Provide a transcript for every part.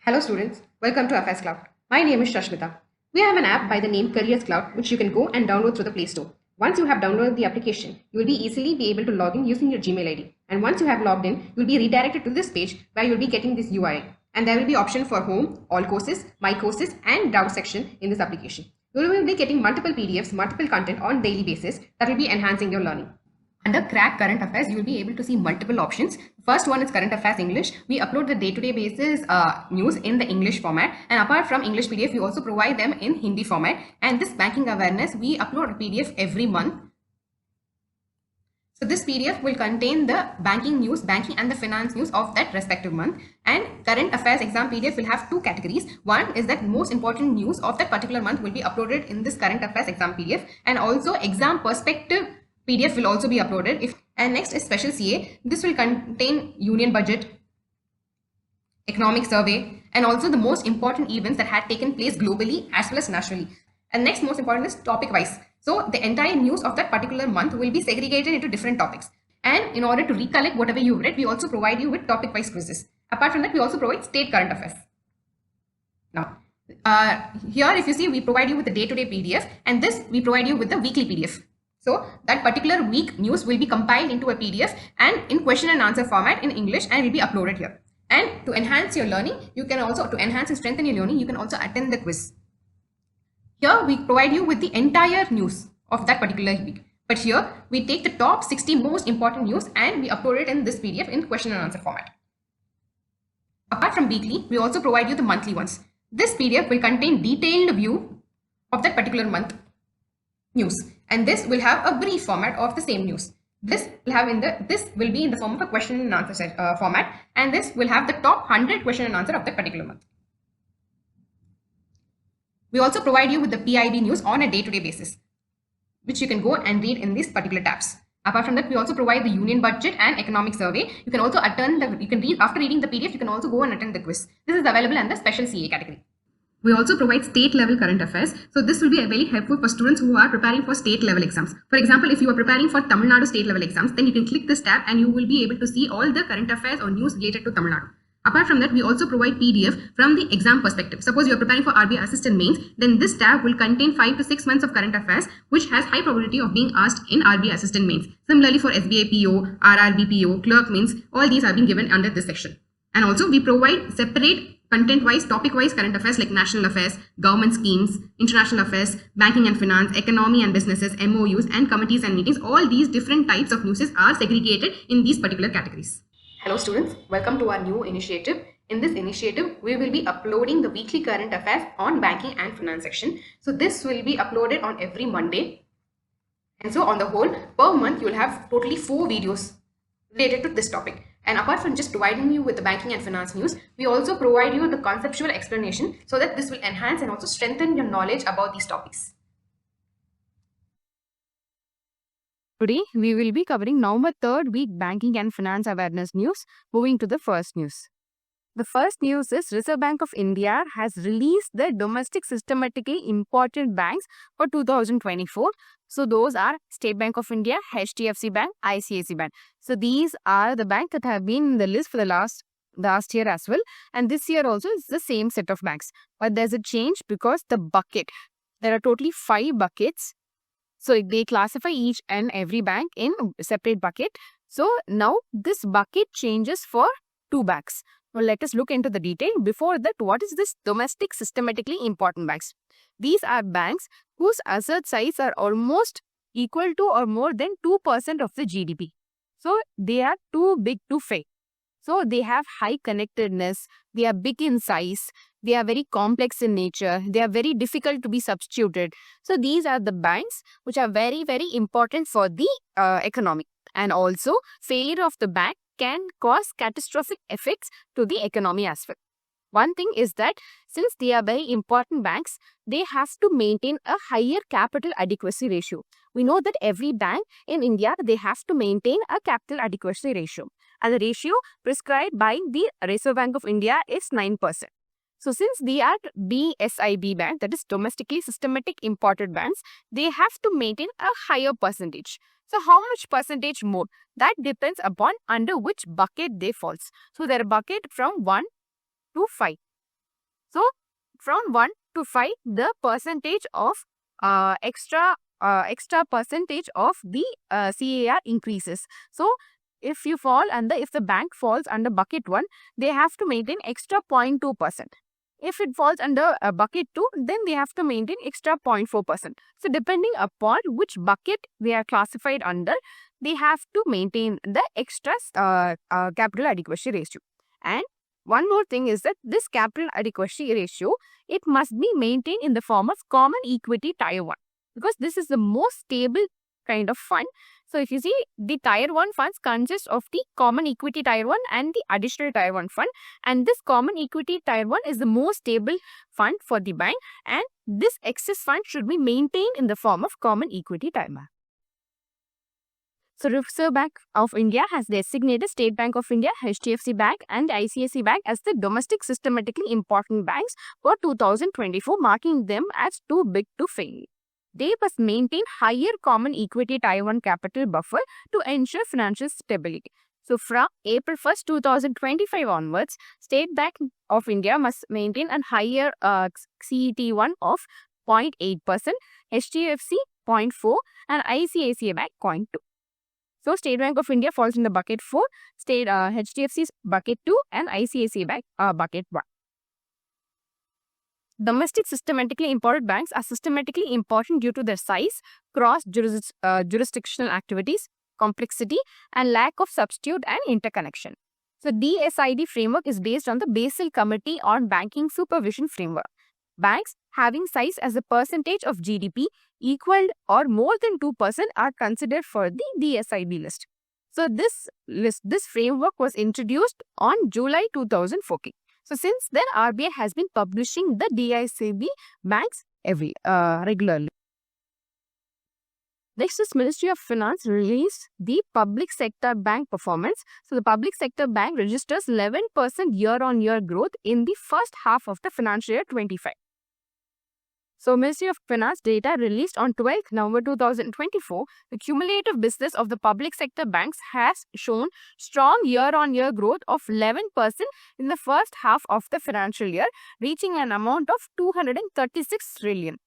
Hello students, welcome to FS Cloud. My name is Shashmita. We have an app by the name Careers Cloud which you can go and download through the Play Store. Once you have downloaded the application, you will easily be able to log in using your Gmail ID. And once you have logged in, you will be redirected to this page where you will be getting this URL. And there will be option for home, all courses, my courses and browse section in this application. You will be getting multiple PDFs, multiple content on daily basis that will be enhancing your learning. Under Crack Current Affairs, you will be able to see multiple options. First one is Current Affairs English. We upload the day-to-day basis news in the English format. And apart from English PDF, we also provide them in Hindi format. And this banking awareness, we upload a PDF every month. So this PDF will contain the banking news, banking and the finance news of that respective month. And Current Affairs exam PDF will have two categories. One is that most important news of that particular month will be uploaded in this Current Affairs exam PDF. And also exam perspective PDF will also be uploaded. And next is Special CA. This will contain Union Budget, Economic Survey, and also the most important events that had taken place globally as well as nationally. And next most important is topic wise. So the entire news of that particular month will be segregated into different topics. And in order to recollect whatever you've read, we also provide you with topic wise quizzes. Apart from that, we also provide state current affairs. Now, here if you see, we provide you with the day-to-day PDF, and this we provide you with the weekly PDF. So that particular week news will be compiled into a PDF and in question and answer format in English and will be uploaded here. And to enhance your learning, you can also, to enhance and strengthen your learning, you can also attend the quiz. Here we provide you with the entire news of that particular week. But here we take the top 60 most important news and we upload it in this PDF in question and answer format. Apart from weekly, we also provide you the monthly ones. This PDF will contain detailed view of that particular month news, and this will have a brief format of the same news. This will be in the form of a question and answer format, and this will have the top 100 question and answer of that particular month. We also provide you with the PIB news on a day-to-day basis, which you can go and read in these particular tabs. Apart from that, we also provide the Union Budget and Economic Survey. You can also attend you can read after reading the PDF. You can also go and attend the quiz. This is available in the Special CA category. We also provide state level current affairs. So this will be very helpful for students who are preparing for state level exams. For example, if you are preparing for Tamil Nadu state level exams, then you can click this tab and you will be able to see all the current affairs or news related to Tamil Nadu. Apart from that, we also provide PDF from the exam perspective. Suppose you are preparing for RBI Assistant Mains, then this tab will contain 5 to 6 months of current affairs, which has high probability of being asked in RBI Assistant Mains. Similarly, for SBI PO, RRB PO, Clerk Mains, all these are being given under this section. And also, we provide separate content-wise, topic-wise current affairs like national affairs, government schemes, international affairs, banking and finance, economy and businesses, MOUs, and committees and meetings. All these different types of news are segregated in these particular categories. Hello students, welcome to our new initiative. In this initiative, we will be uploading the weekly current affairs on banking and finance section. So this will be uploaded on every Monday. And so on the whole, per month, you will have totally 4 videos related to this topic. And apart from just providing you with the banking and finance news, we also provide you the conceptual explanation so that this will enhance and also strengthen your knowledge about these topics. Today, we will be covering November 3rd week banking and finance awareness news. Moving to the first news. The first news is Reserve Bank of India has released the domestic systematically important banks for 2024. So those are State Bank of India, HDFC Bank, ICICI Bank. So these are the banks that have been in the list for the last year as well. And this year also is the same set of banks. But there's a change because the bucket, there are totally 5 buckets. So they classify each and every bank in a separate bucket. So now this bucket changes for 2 banks. Well, let us look into the detail. Before that, what is this domestic systematically important banks? These are banks whose asset size are almost equal to or more than 2% of the GDP. So they are too big to fail. So they have high connectedness, they are big in size, they are very complex in nature, they are very difficult to be substituted. So these are the banks which are very, very important for the economy. And also failure of the bank can cause catastrophic effects to the economy as well. One thing is that since they are very important banks, they have to maintain a higher capital adequacy ratio. We know that every bank in India, they have to maintain a capital adequacy ratio. And the ratio prescribed by the Reserve Bank of India is 9%. So since they are DSIB bank, that is domestically systematic imported banks, they have to maintain a higher percentage. So how much percentage more? That depends upon under which bucket they falls. So there are bucket from 1 to 5. So from 1 to 5, the percentage of extra percentage of the CAR increases. So if the bank falls under bucket 1, they have to maintain extra 0.2%. If it falls under bucket 2, then they have to maintain extra 0.4%. So depending upon which bucket they are classified under, they have to maintain the extra capital adequacy ratio. And one more thing is that this capital adequacy ratio, it must be maintained in the form of common equity tier 1, because this is the most stable kind of fund. So if you see, the tier 1 funds consist of the common equity tier 1 and the additional tier 1 fund, and this common equity tier 1 is the most stable fund for the bank, and this excess fund should be maintained in the form of common equity tier 1. So Reserve Bank of India has designated State Bank of India, HDFC Bank and ICICI Bank as the domestic systematically important banks for 2024, marking them as too big to fail. They must maintain higher common equity tier 1 capital buffer to ensure financial stability. So from April 1st, 2025 onwards, State Bank of India must maintain a higher CET1 of 0.8%, HDFC 0.4% and ICICI Bank 0.2%. So State Bank of India falls in the bucket 4, HDFC's bucket 2 and ICICI Bank bucket 1. Domestic systematically important banks are systematically important due to their size, cross-jurisdictional activities, complexity and lack of substitute and interconnection. So DSID framework is based on the Basel Committee on Banking Supervision framework. Banks having size as a percentage of GDP equal or more than 2% are considered for the DSID list. So this framework was introduced on July 2014. So since then, RBI has been publishing the DSID banks regularly. Next is Ministry of Finance released the public sector bank performance. So the public sector bank registers 11% year-on-year growth in the first half of the financial year 25. So Ministry of Finance data released on 12th November 2024, the cumulative business of the public sector banks has shown strong year-on-year growth of 11% in the first half of the financial year, reaching an amount of 236 trillion.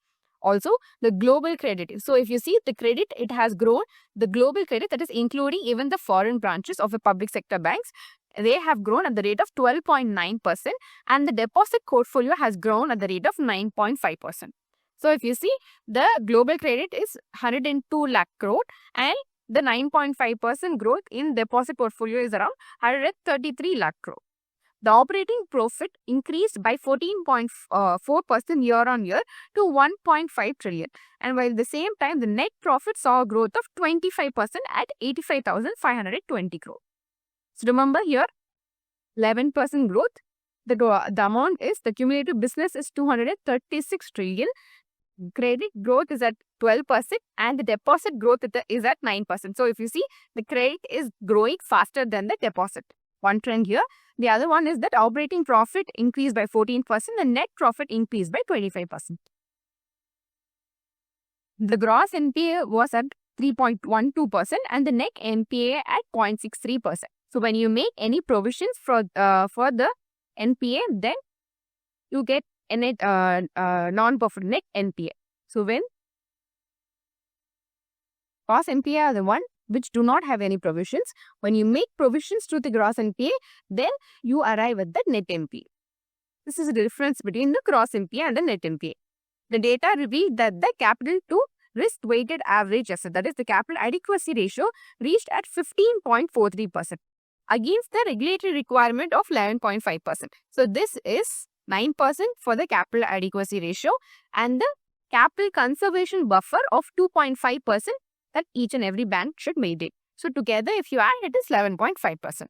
Also, the global credit. So if you see the credit, it has grown. The global credit, that is including even the foreign branches of the public sector banks, they have grown at the rate of 12.9%, and the deposit portfolio has grown at the rate of 9.5%. So if you see, the global credit is 102 lakh crore and the 9.5% growth in deposit portfolio is around 133 lakh crore. The operating profit increased by 14.4% year-on-year to 1.5 trillion. And while at the same time, the net profit saw a growth of 25% at 85,520 crore. So remember here, 11% growth. The amount is, the cumulative business is 236 trillion. Credit growth is at 12% and the deposit growth is at 9%. So if you see, the credit is growing faster than the deposit. One trend here. The other one is that operating profit increased by 14%, the net profit increased by 25%. The gross NPA was at 3.12% and the net NPA at 0.63%. So when you make any provisions for the NPA, then you get a net non-profit net NPA. So when gross NPA are the one which do not have any provisions, when you make provisions to the gross NPA, then you arrive at the net NPA. This is the difference between the gross NPA and the net NPA. The data revealed that the capital to risk-weighted average asset, that is the capital adequacy ratio, reached at 15.43% against the regulatory requirement of 11.5%. So this is 9% for the capital adequacy ratio and the capital conservation buffer of 2.5% that each and every bank should maintain. So together, if you add, it is 11.5%.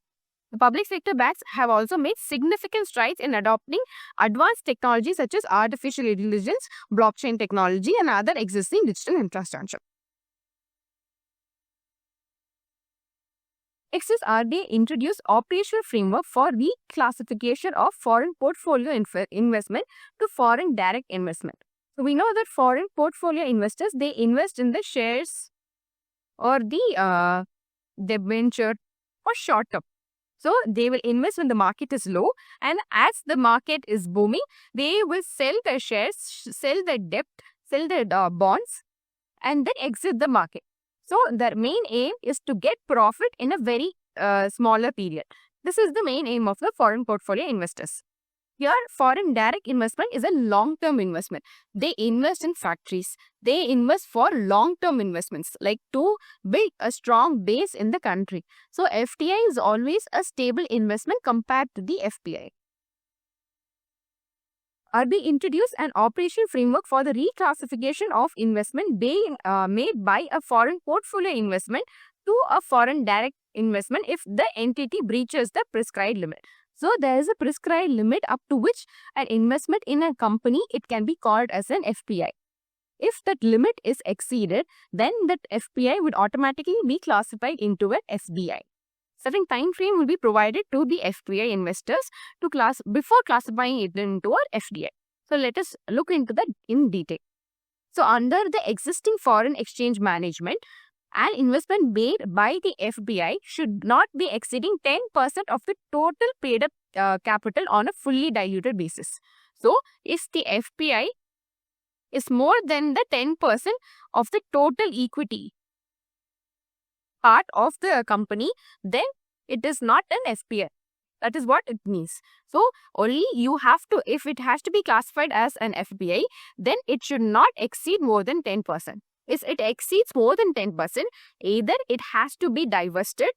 The public sector banks have also made significant strides in adopting advanced technologies such as artificial intelligence, blockchain technology, and other existing digital infrastructure. Next is RBI introduced operational framework for reclassification of foreign portfolio investment to foreign direct investment. So we know that foreign portfolio investors, they invest in the shares or the debenture for short term. So they will invest when the market is low, and as the market is booming, they will sell their shares, sell their debt, sell their bonds, and then exit the market. So their main aim is to get profit in a very smaller period. This is the main aim of the foreign portfolio investors. Here, foreign direct investment is a long-term investment. They invest in factories. They invest for long-term investments, like to build a strong base in the country. So FDI is always a stable investment compared to the FPI. RBI introduced an operation framework for the reclassification of investment being made by a foreign portfolio investment to a foreign direct investment if the entity breaches the prescribed limit. So there is a prescribed limit up to which an investment in a company, it can be called as an FPI. If that limit is exceeded, then that FPI would automatically be classified into an FDI. Certain time frame will be provided to the FPI investors to before classifying it into an FDI. So let us look into that in detail. So under the existing foreign exchange management, an investment made by the FPI should not be exceeding 10% of the total paid up capital on a fully diluted basis. So, if the FPI is more than the 10% of the total equity part of the company, then it is not an FPI. That is what it means. So, only you have to, if it has to be classified as an FPI, then it should not exceed more than 10%. If it exceeds more than 10%, either it has to be divested,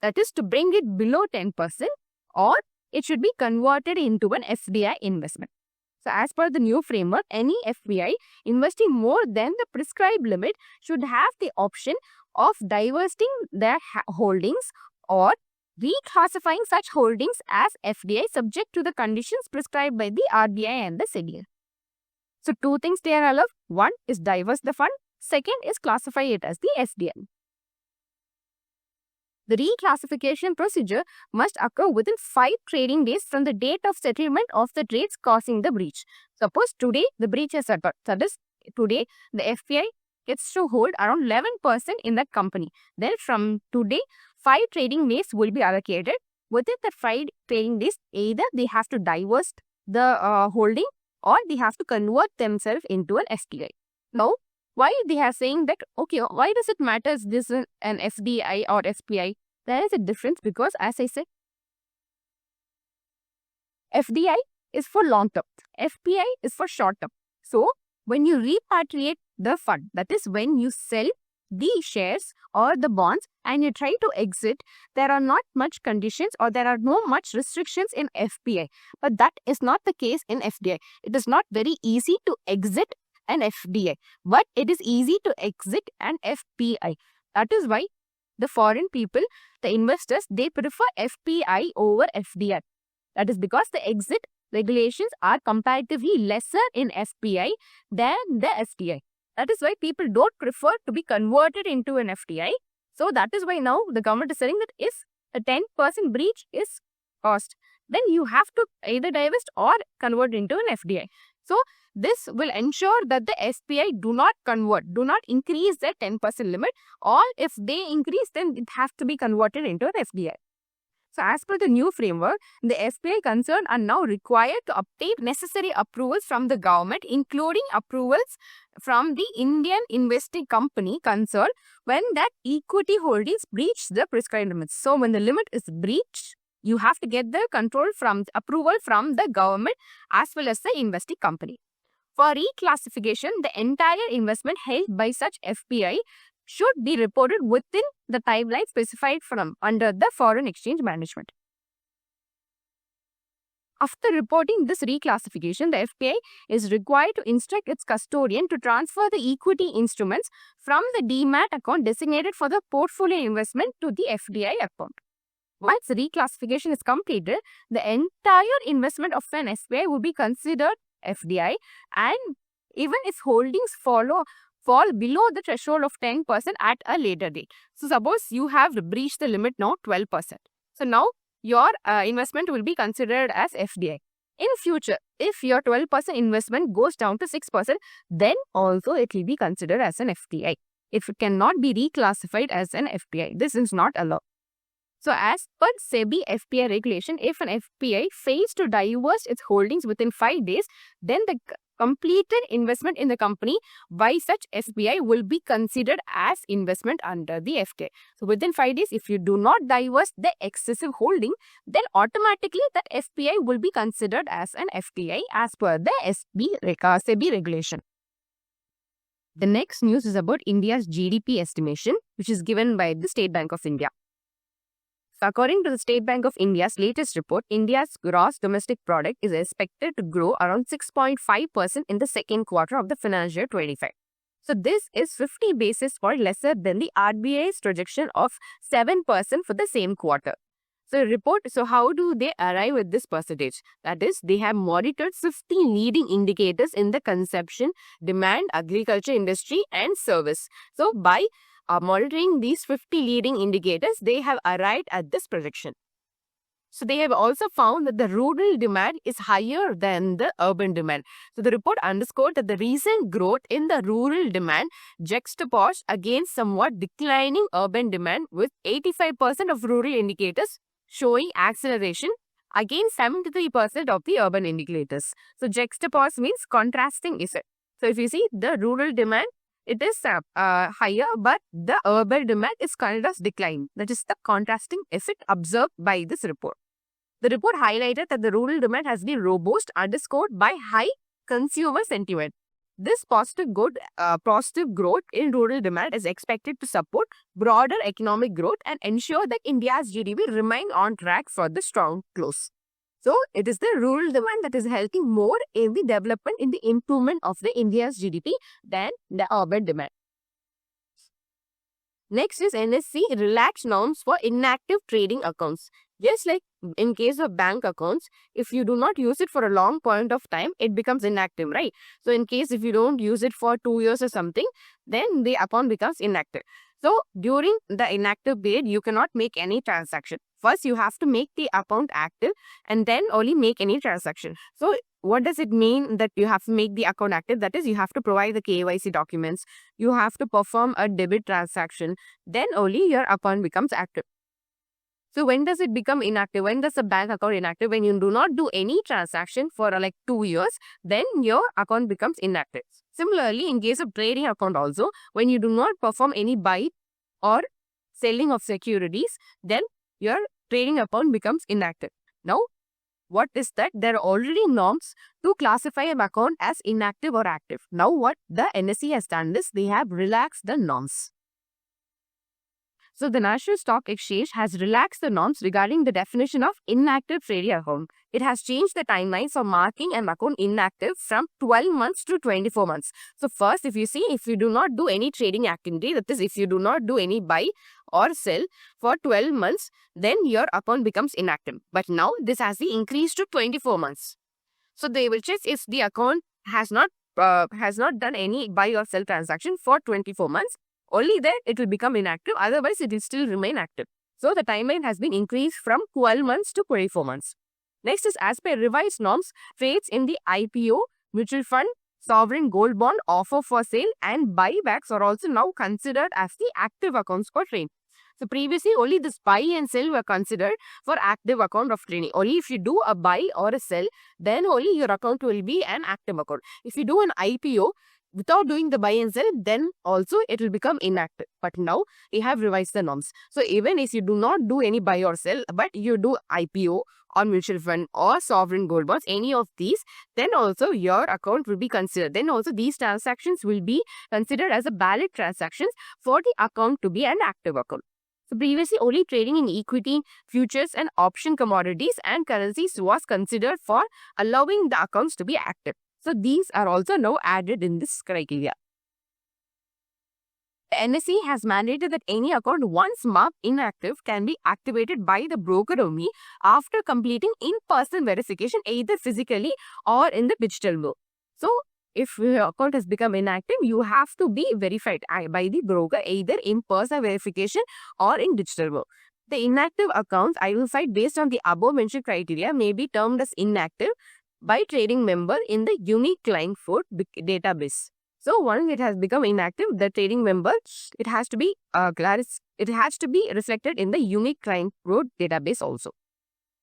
that is to bring it below 10%, or it should be converted into an FDI investment. So as per the new framework, any FPI investing more than the prescribed limit should have the option of divesting their holdings or reclassifying such holdings as FDI subject to the conditions prescribed by the RBI and the SEBI. So two things they are allowed. One is divest the fund. Second is classify it as the FDI. The reclassification procedure must occur within 5 trading days from the date of settlement of the trades causing the breach. Suppose today the breach has occurred. That is, today the FPI gets to hold around 11% in that company. Then from today, 5 trading days will be allocated. Within the 5 trading days, either they have to divest the holding or they have to convert themselves into an FDI. Now, why they are saying that, okay, why does it matter if this is an FDI or FPI? There is a difference because, as I said, FDI is for long term. FPI is for short term. So, when you repatriate the fund, that is when you sell the shares or the bonds and you try to exit, there are not much conditions or there are no much restrictions in FPI. But that is not the case in FDI. It is not very easy to exit an FDI, but it is easy to exit an FPI. That is why the foreign people, the investors, they prefer FPI over FDI. That is because the exit regulations are comparatively lesser in FPI than the FDI. That is why people don't prefer to be converted into an FDI. So that is why now the government is saying that if a 10% breach is caused, then you have to either divest or convert into an FDI. So this will ensure that the FPI do not convert, do not increase their 10% limit, or if they increase, then it has to be converted into an FDI. So as per the new framework, the FPI concerned are now required to obtain necessary approvals from the government, including approvals from the Indian investing company concerned when that equity holdings breach the prescribed limits. So when the limit is breached, you have to get the approval from the government as well as the investing company. For reclassification, the entire investment held by such FPI should be reported within the timeline specified from under the foreign exchange management. After reporting this reclassification, the FPI is required to instruct its custodian to transfer the equity instruments from the DMAT account designated for the portfolio investment to the FDI account. Once the reclassification is completed, the entire investment of an FPI will be considered FDI, and even if holdings fall below the threshold of 10% at a later date. So suppose you have breached the limit now 12%. So now your investment will be considered as FDI. In future, if your 12% investment goes down to 6%, then also it will be considered as an FDI. If it cannot be reclassified as an FDI, this is not allowed. So as per SEBI FPI regulation, if an FPI fails to divest its holdings within 5 days, then the completed investment in the company by such FPI will be considered as investment under the FPI. So within 5 days, if you do not divest the excessive holding, then automatically that FPI will be considered as an FPI as per the SEBI regulation. The next news is about India's GDP estimation, which is given by the State Bank of India. So according to the State Bank of India's latest report, India's gross domestic product is expected to grow around 6.5% in the second quarter of the financial year 25. So this is 50 basis points lesser than the RBI's projection of 7% for the same quarter. So how do they arrive at this percentage? That is, they have monitored 50 leading indicators in the consumption, demand, agriculture, industry and service. So by monitoring these 50 leading indicators, they have arrived at this projection. So they have also found that the rural demand is higher than the urban demand. So the report underscored that the recent growth in the rural demand juxtaposed against somewhat declining urban demand, with 85% of rural indicators showing acceleration against 73% of the urban indicators. So juxtapose means contrasting effect. So if you see the rural demand, it is higher, but the urban demand is kind of declining. That is the contrasting effect observed by this report. The report highlighted that the rural demand has been robust, underscored by high consumer sentiment. This positive growth in rural demand is expected to support broader economic growth and ensure that India's GDP remain on track for the strong close. So it is the rural demand that is helping more in the development, in the improvement of the India's GDP than the urban demand. Next is NSE relaxed norms for inactive trading accounts. Just like in case of bank accounts, if you do not use it for a long point of time, it becomes inactive, right? So in case if you don't use it for 2 years or something, then the account becomes inactive. So during the inactive period, you cannot make any transaction. First, you have to make the account active and then only make any transaction. So what does it mean that you have to make the account active? That is, you have to provide the KYC documents. You have to perform a debit transaction. Then only your account becomes active. So when does it become inactive? When does a bank account inactive? When you do not do any transaction for like 2 years, then your account becomes inactive. Similarly, in case of trading account also, when you do not perform any buy or selling of securities, then your trading account becomes inactive. Now, what is that? There are already norms to classify an account as inactive or active. Now, what the NSE has done is they have relaxed the norms. So the National Stock Exchange has relaxed the norms regarding the definition of inactive trading account. It has changed the timelines for marking an account inactive from 12 months to 24 months. So first, if you do not do any trading activity, that is, if you do not do any buy or sell for 12 months, then your account becomes inactive. But now this has been increased to 24 months. So they will check if the account has not done any buy or sell transaction for 24 months. Only then it will become inactive, otherwise it will still remain active. So the timeline has been increased from 12 months to 24 months. Next is, as per revised norms, trades in the IPO, mutual fund, sovereign gold bond offer for sale and buybacks are also now considered as the active accounts for trading. So previously only this buy and sell were considered for active account of trading. Only if you do a buy or a sell, then only your account will be an active account. If you do an IPO, without doing the buy and sell, then also it will become inactive. But now they have revised the norms. So even if you do not do any buy or sell, but you do IPO or mutual fund or sovereign gold bonds, any of these, then also your account will be considered. Then also these transactions will be considered as a valid transactions for the account to be an active account. So previously only trading in equity, futures and option commodities and currencies was considered for allowing the accounts to be active. So these are also now added in this criteria. The NSE has mandated that any account once marked inactive can be activated by the broker only after completing in-person verification either physically or in the digital mode. So if your account has become inactive, you have to be verified by the broker either in-person verification or in digital mode. The inactive accounts identified based on the above mentioned criteria may be termed as inactive by trading member in the unique client code database. So once it has become inactive, the trading member, it has to be reflected in the unique client road database also.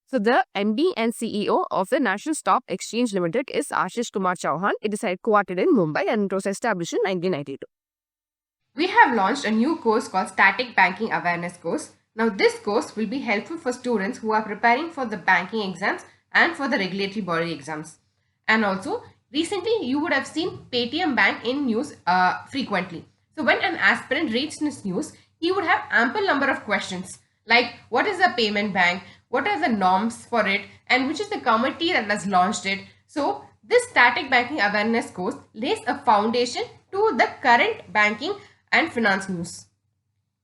So the MD and CEO of the National Stock Exchange Limited is Ashish Kumar Chauhan. It is headquartered in Mumbai and it was established in 1992. We have launched a new course called Static Banking Awareness course. Now this course will be helpful for students who are preparing for the banking exams and for the regulatory body exams. And also recently you would have seen Paytm Bank in news frequently. So when an aspirant reads this news, he would have ample number of questions like what is a payment bank, what are the norms for it, and which is the committee that has launched it. So this Static Banking Awareness course lays a foundation to the current banking and finance news.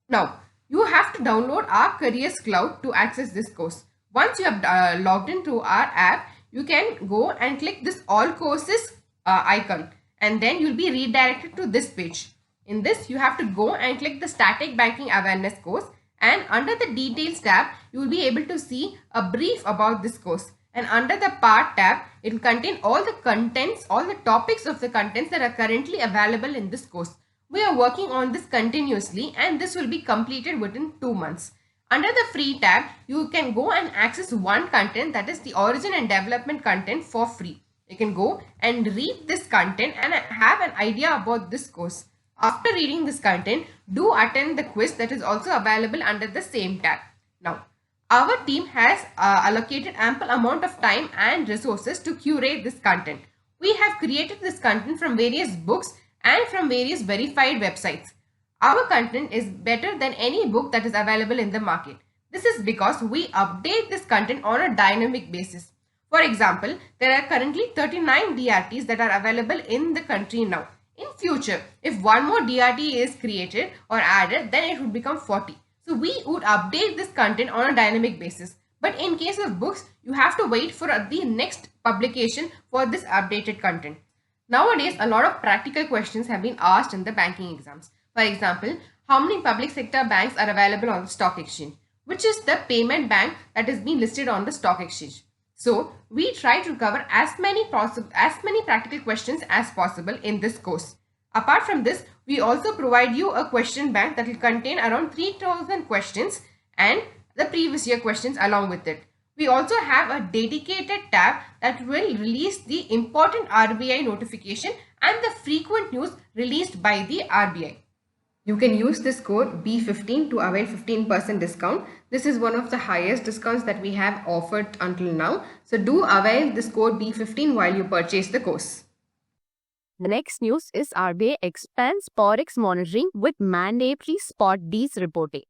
Now, you have to download our Careers Cloud to access this course. Once you have logged into our app, you can go and click this All Courses icon, and then you'll be redirected to this page. In this, you have to go and click the Static Banking Awareness course, and under the Details tab, you will be able to see a brief about this course. And under the Part tab, it will contain all the contents, all the topics of the contents that are currently available in this course. We are working on this continuously and this will be completed within 2 months. Under the Free tab, you can go and access one content, that is the origin and development content, for free. You can go and read this content and have an idea about this course. After reading this content, do attend the quiz that is also available under the same tab. Now, our team has allocated ample amount of time and resources to curate this content. We have created this content from various books and from various verified websites. Our content is better than any book that is available in the market. This is because we update this content on a dynamic basis. For example, there are currently 39 DRTs that are available in the country now. In future, if one more DRT is created or added, then it would become 40. So we would update this content on a dynamic basis. But in case of books, you have to wait for the next publication for this updated content. Nowadays, a lot of practical questions have been asked in the banking exams. For example, how many public sector banks are available on the stock exchange? Which is the payment bank that is being listed on the stock exchange? So, we try to cover as many practical questions as possible in this course. Apart from this, we also provide you a question bank that will contain around 3000 questions and the previous year questions along with it. We also have a dedicated tab that will release the important RBI notification and the frequent news released by the RBI. You can use this code B15 to avail 15% discount. This is one of the highest discounts that we have offered until now. So do avail this code B15 while you purchase the course. The next news is RBI expands Forex monitoring with mandatory spot Ds reporting.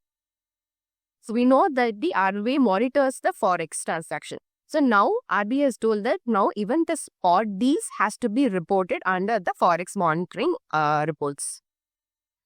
So we know that the RBI monitors the Forex transaction. So now RBI has told that now even the spot Ds has to be reported under the Forex monitoring reports.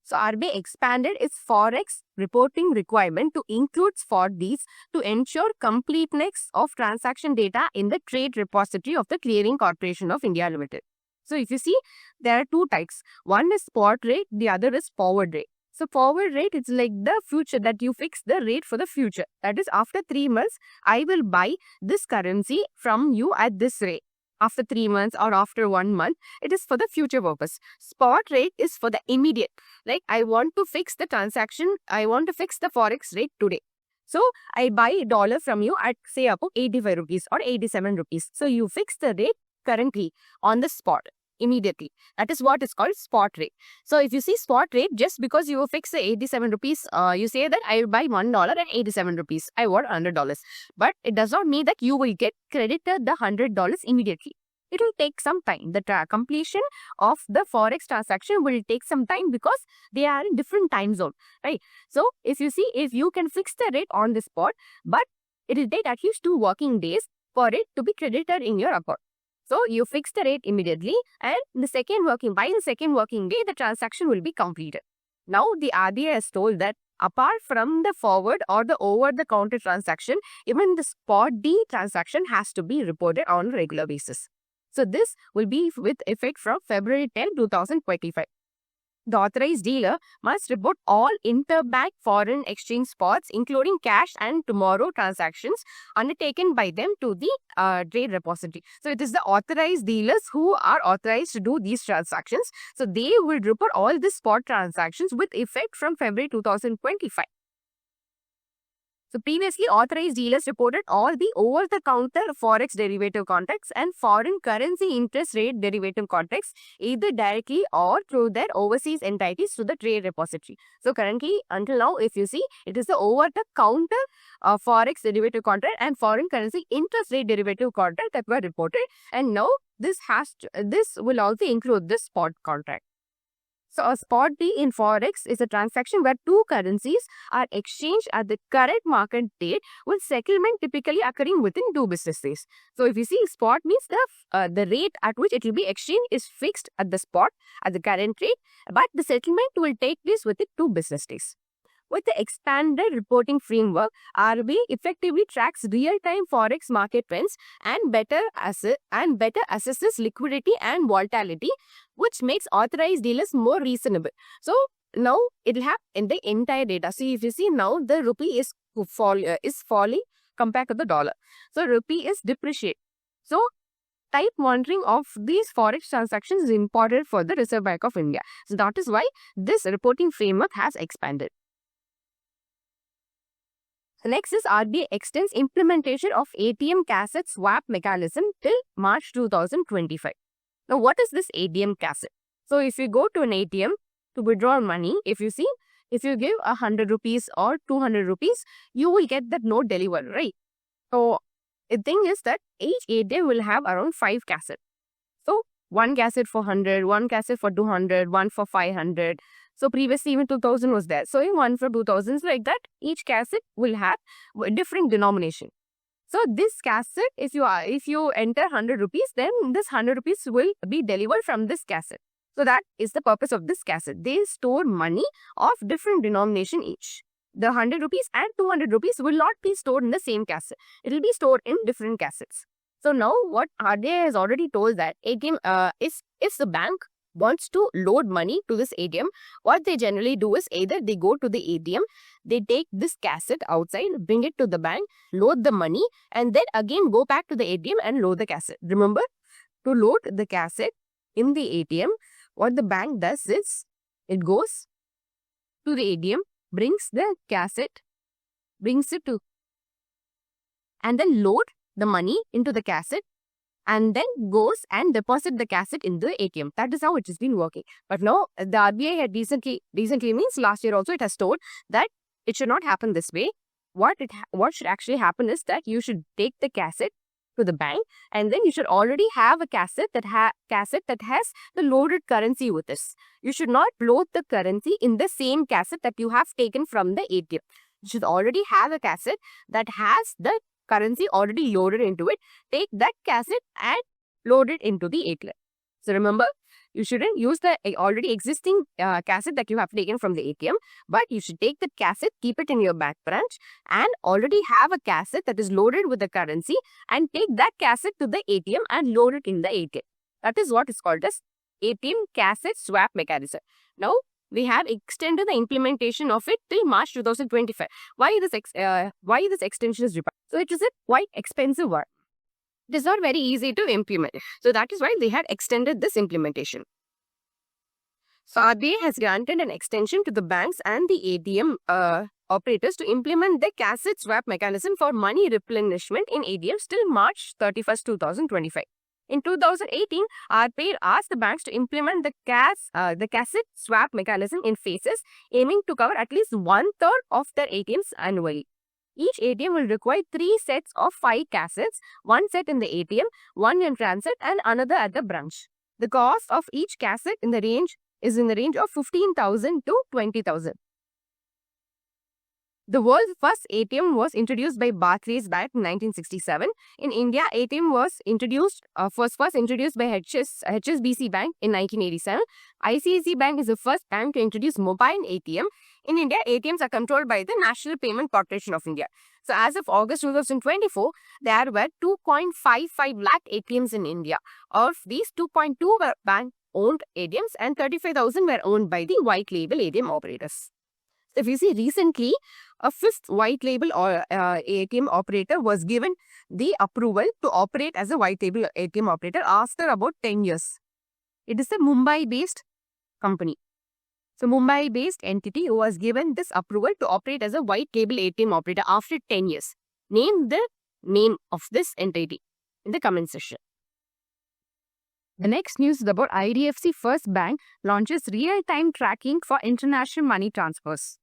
So RBI expanded its Forex reporting requirement to include spot Ds to ensure completeness of transaction data in the trade repository of the Clearing Corporation of India Limited. So if you see, there are two types. One is spot rate, the other is forward rate. So forward rate is like the future, that you fix the rate for the future. That is, after 3 months, I will buy this currency from you at this rate. After 3 months or after 1 month, it is for the future purpose. Spot rate is for the immediate. Like I want to fix the transaction, I want to fix the Forex rate today. So I buy a dollar from you at say about 85 rupees or 87 rupees. So you fix the rate currently on the spot immediately. That is what is called spot rate. So if you see spot rate, just because you fix the 87 rupees, you say that I will buy $1 at 87 rupees. I want $100. But it does not mean that you will get credited the $100 immediately. It will take some time. The completion of the Forex transaction will take some time because they are in different time zone, right? So if you see, if you can fix the rate on the spot, but it will take at least 2 working days for it to be credited in your account. So you fix the rate immediately, and by the second working day, the transaction will be completed. Now the RBI has told that apart from the forward or the over-the-counter transaction, even the spot D transaction has to be reported on a regular basis. So this will be with effect from February 10, 2025. The authorized dealer must report all interbank foreign exchange spots, including cash and tomorrow transactions undertaken by them to the trade repository. So it is the authorized dealers who are authorized to do these transactions. So they will report all the spot transactions with effect from February 2025. So previously, authorized dealers reported all the over-the-counter forex derivative contracts and foreign currency interest rate derivative contracts either directly or through their overseas entities to the trade repository. So currently, until now, if you see, it is the over-the-counter forex derivative contract and foreign currency interest rate derivative contract that were reported, and now this will also include this spot contract. So a spot deal in forex is a transaction where two currencies are exchanged at the current market date, with settlement typically occurring within 2 business days. So if you see, spot means the rate at which it will be exchanged is fixed at the spot at the current rate, but the settlement will take place within 2 business days. With the expanded reporting framework, RBI effectively tracks real-time forex market trends and better assesses liquidity and volatility, which makes authorized dealers more reasonable. So now it will have in the entire data. So if you see, now the rupee is falling compared to the dollar. So rupee is depreciating. So tight monitoring of these forex transactions is important for the Reserve Bank of India. So that is why this reporting framework has expanded. Next is RBI extends implementation of ATM cassette swap mechanism till March 2025. Now, what is this ATM cassette? So, if you go to an ATM to withdraw money, if you give 100 rupees or 200 rupees, you will get that note delivered, right? So, the thing is that each ATM will have around 5 cassettes. So, one cassette for 100, one cassette for 200, one for 500. So previously even 2000 was there. So in one for 2000s, like that, each cassette will have a different denomination. So this cassette, if you enter 100 rupees, then this 100 rupees will be delivered from this cassette. So that is the purpose of this cassette. They store money of different denomination each. The 100 rupees and 200 rupees will not be stored in the same cassette. It will be stored in different cassettes. So now what RBI has already told that ATM is if the bank wants to load money to this ATM, what they generally do is either they go to the ATM, they take this cassette outside, bring it to the bank, load the money, and then again go back to the ATM and load the cassette. Remember, to load the cassette in the ATM, what the bank does is, it goes to the ATM, brings the cassette, brings it to, and then load the money into the cassette, and then goes and deposit the cassette in the ATM. That is how it has been working. But now the RBI had recently means last year also it has told that it should not happen this way. What should actually happen is that you should take the cassette to the bank, and then you should already have a cassette that has the loaded currency with this. You should not load the currency in the same cassette that you have taken from the ATM. You should already have a cassette that has the currency already loaded into it. Take that cassette and load it into the ATM. So remember, you shouldn't use the already existing cassette that you have taken from the ATM, but you should take the cassette, keep it in your bank branch, and already have a cassette that is loaded with the currency, and take that cassette to the ATM and load it in the ATM. That is what is called as ATM cassette swap mechanism. Now, we have extended the implementation of it till March 2025. Why this extension is required? So it is a quite expensive one. It is not very easy to implement. So that is why they had extended this implementation. So RBI has granted an extension to the banks and the ATM operators to implement the cassette swap mechanism for money replenishment in ATMs till March 31st, 2025. In 2018, RBI asked the banks to implement the cassette swap mechanism in phases, aiming to cover at least 1/3 of their ATMs annually. Each ATM will require 3 sets of 5 cassettes, 1 set in the ATM, 1 in transit, and another at the branch. The cost of each cassette is in the range of 15,000 to 20,000. The world's first ATM was introduced by Barclays Bank in 1967. In India, ATM was first introduced by HSBC Bank in 1987. ICICI Bank is the first bank to introduce mobile ATM. In India, ATMs are controlled by the National Payment Corporation of India. So as of August 2024, there were 2.55 lakh ATMs in India. Of these, 2.2 were bank owned ATMs and 35,000 were owned by the white label ATM operators. If you see, recently, a fifth white label or ATM operator was given the approval to operate as a white label ATM operator after about 10 years. It is a Mumbai-based company. So, Mumbai-based entity was given this approval to operate as a white label ATM operator after 10 years. Name the name of this entity in the comment section. The next news is about IDFC First Bank launches real-time tracking for international money transfers.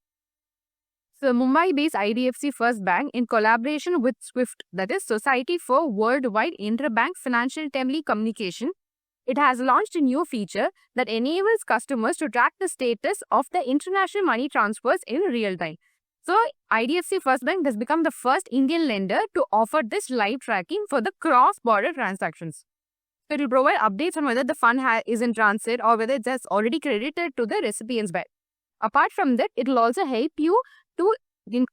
So, Mumbai-based IDFC First Bank, in collaboration with SWIFT, that is Society for Worldwide Interbank Financial Telecommunication, it has launched a new feature that enables customers to track the status of the international money transfers in real time. So, IDFC First Bank has become the first Indian lender to offer this live tracking for the cross-border transactions. So, it will provide updates on whether the fund is in transit or whether it has already credited to the recipient's bank. Apart from that, it will also help you to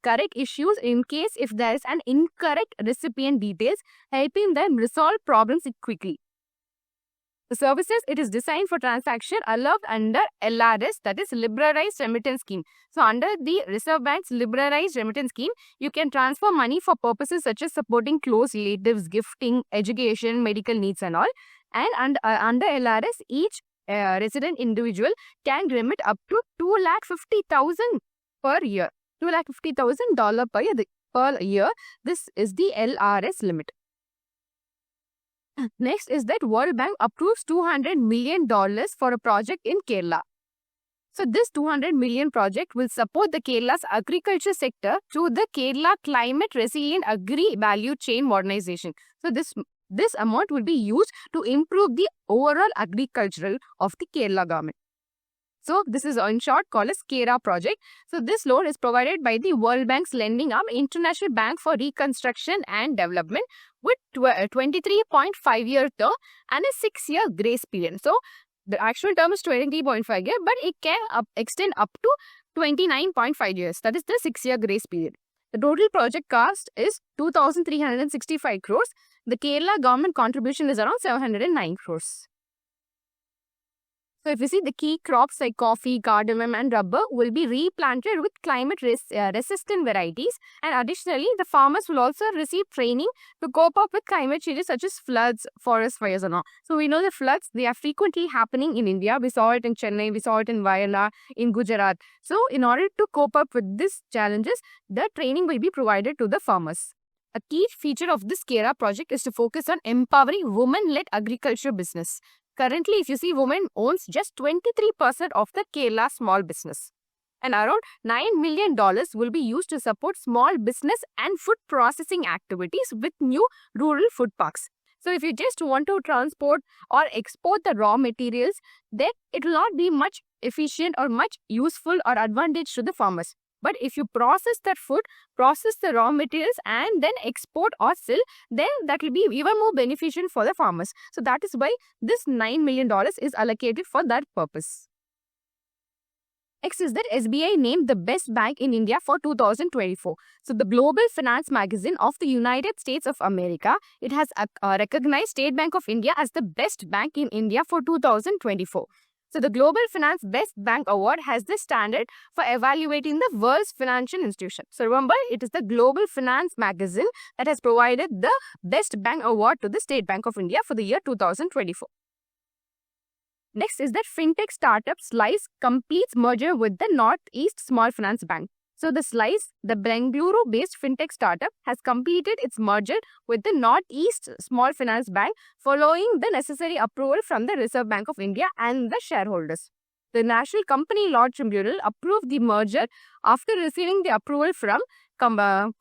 correct issues in case if there is an incorrect recipient details, helping them resolve problems quickly. The services it is designed for transaction allowed under LRS, that is Liberalized Remittance Scheme. So, under the Reserve Bank's Liberalized Remittance Scheme, you can transfer money for purposes such as supporting close relatives, gifting, education, medical needs and all. And under LRS, each resident individual can remit up to 250,000 per year. $250,000 per year. This is the LRS limit. Next is that World Bank approves $200 million for a project in Kerala. So, this 200 million project will support the Kerala's agriculture sector through the Kerala Climate Resilient Agri Value Chain Modernization. So, this amount will be used to improve the overall agricultural of the Kerala government. So, this is in short called as KERA project. So, this loan is provided by the World Bank's lending arm, International Bank for Reconstruction and Development, with 23.5-year term and a 6-year grace period. So, the actual term is 23.5 years, but it can extend up to 29.5 years. That is the 6-year grace period. The total project cost is 2,365 crores. The Kerala government contribution is around 709 crores. So, if you see, the key crops like coffee, cardamom and rubber will be replanted with climate resistant varieties, and additionally, the farmers will also receive training to cope up with climate changes such as floods, forest fires and all. So, we know the floods, they are frequently happening in India. We saw it in Chennai, we saw it in Wayanad, in Gujarat. So, in order to cope up with these challenges, the training will be provided to the farmers. A key feature of this KERA project is to focus on empowering women-led agriculture business. Currently, if you see, women owns just 23% of the Kerala small business. And around $9 million will be used to support small business and food processing activities with new rural food parks. So, if you just want to transport or export the raw materials, then it will not be much efficient or much useful or advantage to the farmers. But if you process that food, process the raw materials and then export or sell, then that will be even more beneficial for the farmers. So, that is why this $9 million is allocated for that purpose. Next is that SBI named the best bank in India for 2024. So, the Global Finance magazine of the United States of America, it has recognized State Bank of India as the best bank in India for 2024. So, the Global Finance Best Bank Award has this standard for evaluating the world's financial institution. So, remember, it is the Global Finance magazine that has provided the Best Bank Award to the State Bank of India for the year 2024. Next is that fintech startup Slice completes merger with the Northeast Small Finance Bank. So, the Slice, the Bengaluru-based fintech startup, has completed its merger with the Northeast Small Finance Bank following the necessary approval from the Reserve Bank of India and the shareholders. The National Company Law Tribunal approved the merger after receiving the approval from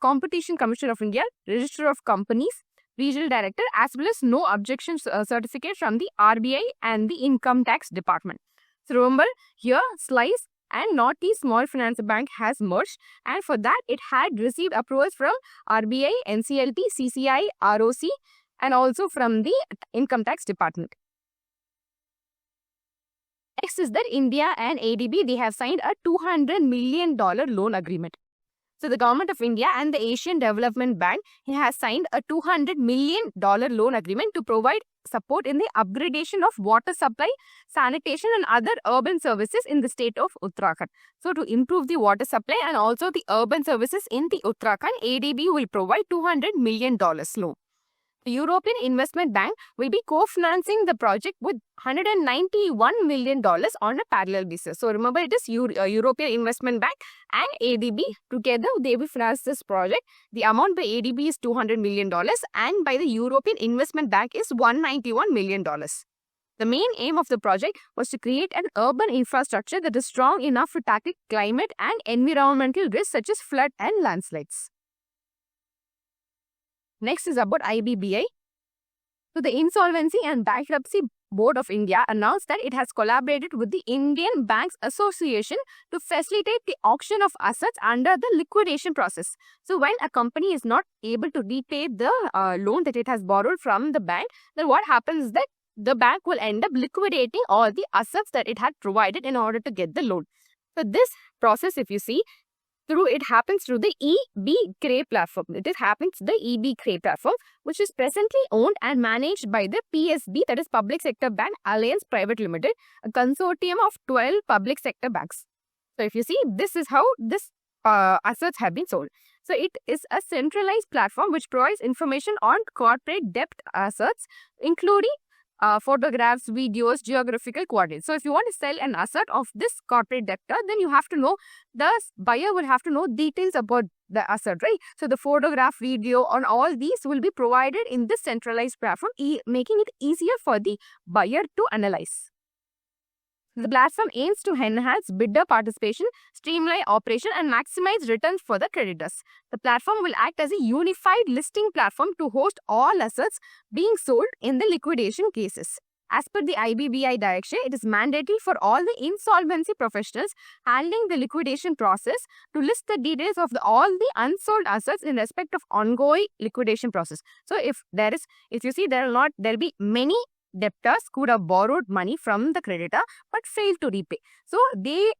Competition Commission of India, Register of Companies, Regional Director, as well as no objection certificate from the RBI and the Income Tax Department. So, remember, here Slice and Northeast Small Finance Bank has merged, and for that it had received approvals from RBI, NCLT, CCI, ROC and also from the Income Tax Department. Next is that India and ADB, they have signed a $200 million loan agreement. So the Government of India and the Asian Development Bank has signed a $200 million loan agreement to provide support in the upgradation of water supply, sanitation and other urban services in the state of Uttarakhand. So to improve the water supply and also the urban services in the Uttarakhand, ADB will provide $200 million loan. The European Investment Bank will be co-financing the project with $191 million on a parallel basis. So remember, it is European Investment Bank and ADB together. They will finance this project. The amount by ADB is $200 million and by the European Investment Bank is $191 million. The main aim of the project was to create an urban infrastructure that is strong enough to tackle climate and environmental risks such as flood and landslides. Next is about IBBI. So the Insolvency and Bankruptcy Board of India announced that it has collaborated with the Indian Banks Association to facilitate the auction of assets under the liquidation process. So when a company is not able to repay the loan that it has borrowed from the bank, then what happens is that the bank will end up liquidating all the assets that it had provided in order to get the loan. So this process, if you see, it happens through the EB-CRAE platform. It happens the EB-CRAE platform, which is presently owned and managed by the PSB, that is Public Sector Bank Alliance Private Limited, a consortium of 12 public sector banks. So if you see, this is how this assets have been sold. So it is a centralized platform which provides information on corporate debt assets, including photographs, videos, geographical coordinates. So if you want to sell an asset of this corporate debtor, then you have to know, the buyer will have to know details about the asset, right? So the photograph, video on all these will be provided in this centralized platform, making it easier for the buyer to analyze. The platform aims to enhance bidder participation, streamline operation and maximize returns for the creditors. The platform will act as a unified listing platform to host all assets being sold in the liquidation cases. As per the IBBI direction, it is mandatory for all the insolvency professionals handling the liquidation process to list the details of all the unsold assets in respect of ongoing liquidation process. So if you see, there will be many debtors who would have borrowed money from the creditor but failed to repay. So they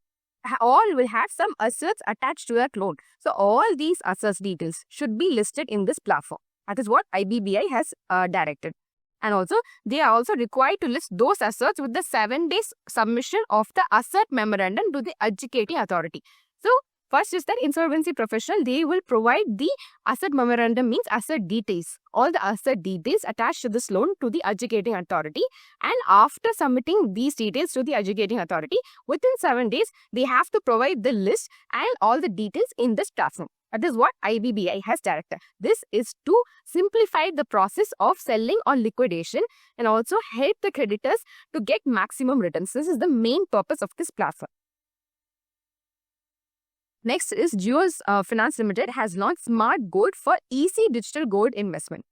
all will have some assets attached to that loan. So all these assets details should be listed in this platform. That is what IBBI has directed. And also, they are also required to list those assets with the 7 days submission of the asset memorandum to the adjudicating authority. So first is that insolvency professional, they will provide the asset memorandum, means asset details, all the asset details attached to this loan to the adjudicating authority. And after submitting these details to the adjudicating authority, within 7 days, they have to provide the list and all the details in this platform. That is what IBBI has directed. This is to simplify the process of selling or liquidation and also help the creditors to get maximum returns. This is the main purpose of this platform. Next is Jio Finance Limited has launched Smart Gold for easy digital gold investment.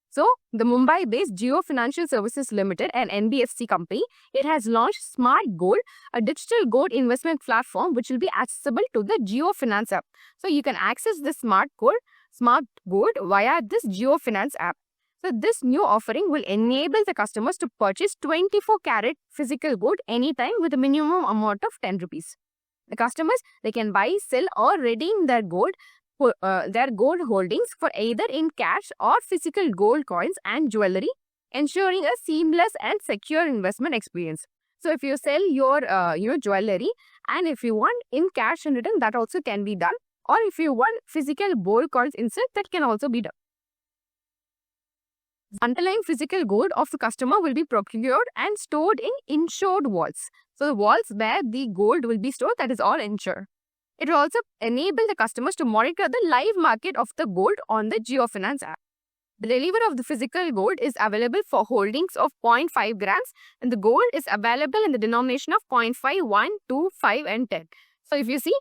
So, the Mumbai-based Jio Financial Services Limited, an NBFC company, it has launched Smart Gold, a digital gold investment platform which will be accessible to the Jio Finance app. So, you can access this Smart Gold via this Jio Finance app. So, this new offering will enable the customers to purchase 24-carat physical gold anytime with a minimum amount of 10 rupees. The customers, they can buy, sell or redeem their gold holdings for either in cash or physical gold coins and jewelry, ensuring a seamless and secure investment experience. So if you sell your jewelry and if you want in cash and return, that also can be done. Or if you want physical gold coins instead, that can also be done. Underlying physical gold of the customer will be procured and stored in insured vaults. So the vaults where the gold will be stored, that is all insured. It will also enable the customers to monitor the live market of the gold on the Jio Finance app. The delivery of the physical gold is available for holdings of 0.5 grams and the gold is available in the denomination of 0.5, 1, 2, 5 and 10. So if you see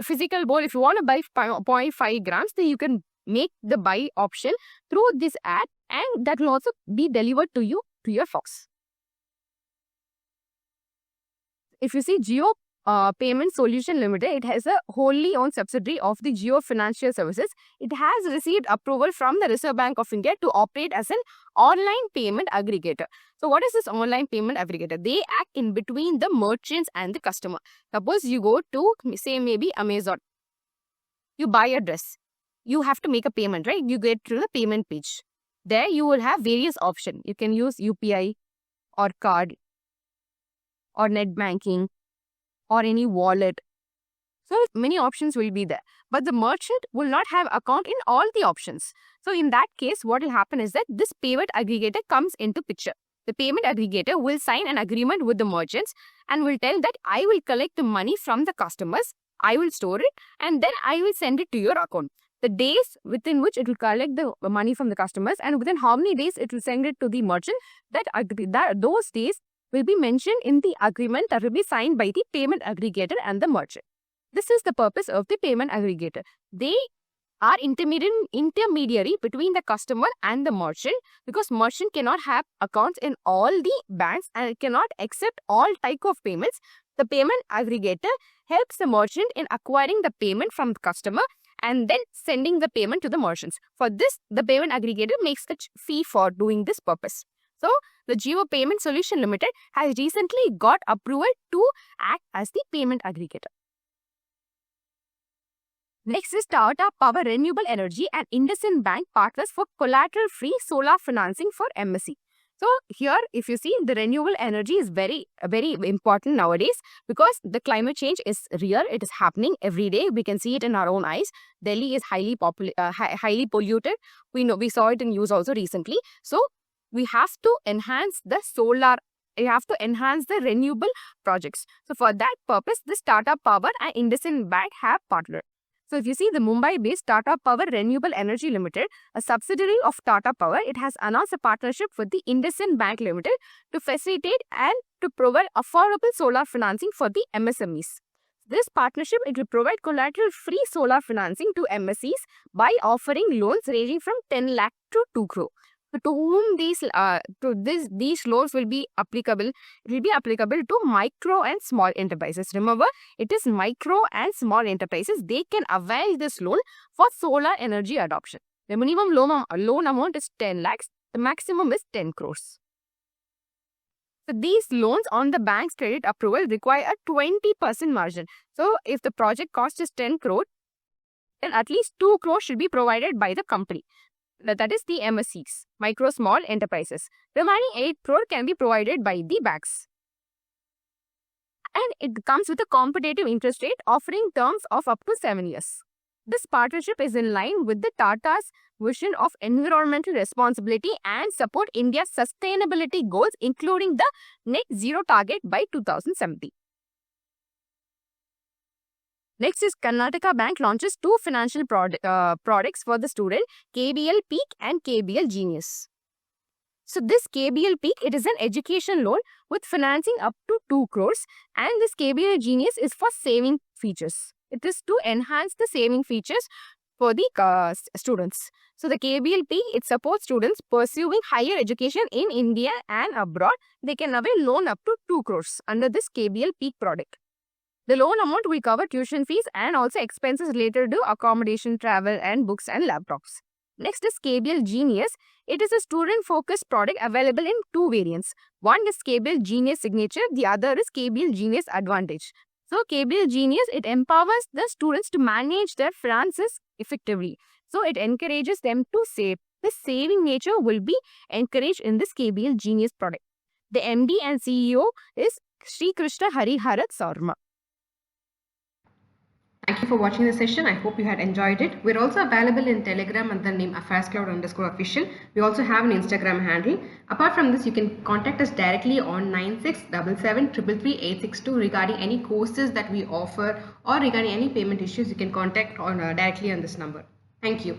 physical gold, if you want to buy 0.5 grams, then you can make the buy option through this app and that will also be delivered to you to your box. If you see Jio Payment Solution Limited, it has a wholly owned subsidiary of the Jio Financial Services. It has received approval from the Reserve Bank of India to operate as an online payment aggregator. So what is this online payment aggregator? They act in between the merchants and the customer. Suppose you go to, say, maybe Amazon. You buy a dress. You have to make a payment, right? You get to the payment page. There you will have various options. You can use UPI or card or net banking or any wallet. So many options will be there. But the merchant will not have account in all the options. So in that case, what will happen is that this payment aggregator comes into picture. The payment aggregator will sign an agreement with the merchants and will tell that I will collect the money from the customers, I will store it, and then I will send it to your account. The days within which it will collect the money from the customers and within how many days it will send it to the merchant, those days will be mentioned in the agreement that will be signed by the payment aggregator and the merchant. This is the purpose of the payment aggregator. They are intermediary between the customer and the merchant, because merchant cannot have accounts in all the banks and it cannot accept all type of payments. The payment aggregator helps the merchant in acquiring the payment from the customer and then sending the payment to the merchants. For this, the payment aggregator makes a fee for doing this purpose. So, the Jio Payment Solution Limited has recently got approval to act as the payment aggregator. Next is Tata Power Renewable Energy and IndusInd Bank partners for collateral-free solar financing for MSE. So here, if you see, the renewable energy is very important nowadays, because the climate change is real. It is happening every day. We can see it in our own eyes. Delhi is highly polluted. We saw it in news also recently. So we have to enhance the solar. We have to enhance the renewable projects. So for that purpose, this Tata Power and IndusInd Bank have partnered. So if you see, the Mumbai-based Tata Power Renewable Energy Limited, a subsidiary of Tata Power, it has announced a partnership with the IndusInd Bank Limited to facilitate and to provide affordable solar financing for the MSMEs. This partnership, it will provide collateral-free solar financing to MSEs by offering loans ranging from 10 lakh to 2 crore. So to whom these loans will be applicable? It will be applicable to micro and small enterprises. Remember, it is micro and small enterprises. They can avail this loan for solar energy adoption. The minimum loan amount is 10 lakhs. The maximum is 10 crores. So these loans on the bank's credit approval require a 20% margin. So if the project cost is 10 crore, then at least 2 crores should be provided by the company. That is the MSEs, micro small enterprises. Remaining 8 crore can be provided by the banks. And it comes with a competitive interest rate offering terms of up to 7 years. This partnership is in line with the Tata's vision of environmental responsibility and support India's sustainability goals, including the net zero target by 2070. Next is Karnataka Bank launches 2 financial products for the student, KBL Peak and KBL Genius. So this KBL Peak, it is an education loan with financing up to 2 crores, and this KBL Genius is for saving features. It is to enhance the saving features for the students. So the KBL Peak, it supports students pursuing higher education in India and abroad. They can avail loan up to 2 crores under this KBL Peak product. The loan amount will cover tuition fees and also expenses related to accommodation, travel, and books and laptops. Next is KBL Genius. It is a student-focused product available in 2 variants. One is KBL Genius Signature, the other is KBL Genius Advantage. So KBL Genius, it empowers the students to manage their finances effectively. So it encourages them to save. The saving nature will be encouraged in this KBL Genius product. The MD and CEO is Sri Krishna Hariharat Sarma. Thank you for watching the session. I hope you had enjoyed it. We're also available in Telegram under the name AffairsCloud_official. We also have an Instagram handle. Apart from this, you can contact us directly on 9677333862 regarding any courses that we offer or regarding any payment issues. You can contact directly on this number. Thank you.